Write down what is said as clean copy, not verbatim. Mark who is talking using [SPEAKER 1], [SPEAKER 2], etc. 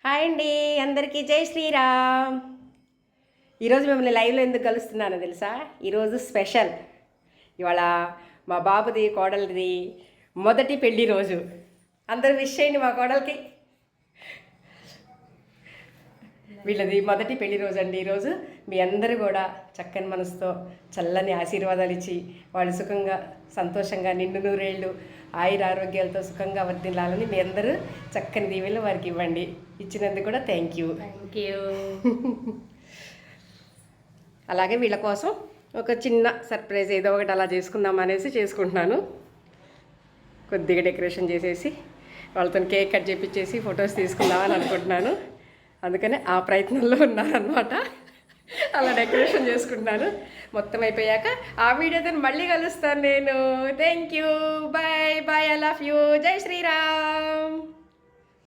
[SPEAKER 1] Hi అండి, అందరికీ జై శ్రీరామ్. ఈరోజు మిమ్మల్ని లైవ్లో ఎందుకు కలుస్తున్నానో తెలుసా? ఈరోజు స్పెషల్. ఇవాళ మా బాబుది కోడలిది మొదటి పెళ్లి రోజు. అందరూ విష్ చేయండి మా కోడలికి. వీళ్ళది మొదటి పెళ్లి రోజు అండి ఈరోజు. మీ అందరూ కూడా చక్కని మనసుతో చల్లని ఆశీర్వాదాలు ఇచ్చి వాళ్ళు సుఖంగా సంతోషంగా నిండు నూరేళ్ళు ఆయుర ఆరోగ్యాలతో సుఖంగా వర్ధిల్లాలని మీ అందరూ చక్కని దీవెనలు వారికి ఇవ్వండి. ఇచ్చినందుకు కూడా థ్యాంక్ యూ. అలాగే వీళ్ళ కోసం ఒక చిన్న సర్ప్రైజ్ ఏదో ఒకటి అలా చేసుకుందాం అనేసి చేసుకుంటున్నాను. కొద్దిగా డెకరేషన్ చేసేసి వాళ్ళతో కేక్ కట్ చేపించేసి ఫొటోస్ తీసుకుందామని అనుకుంటున్నాను. అందుకనే ఆ ప్రయత్నంలో ఉన్నారనమాట. అలా డెకరేషన్ చేసుకుంటున్నాను. మొత్తం అయిపోయాక ఆ వీడియోతో మళ్ళీ కలుస్తాను నేను. Thank you. Bye bye. I love you. జై శ్రీరామ్.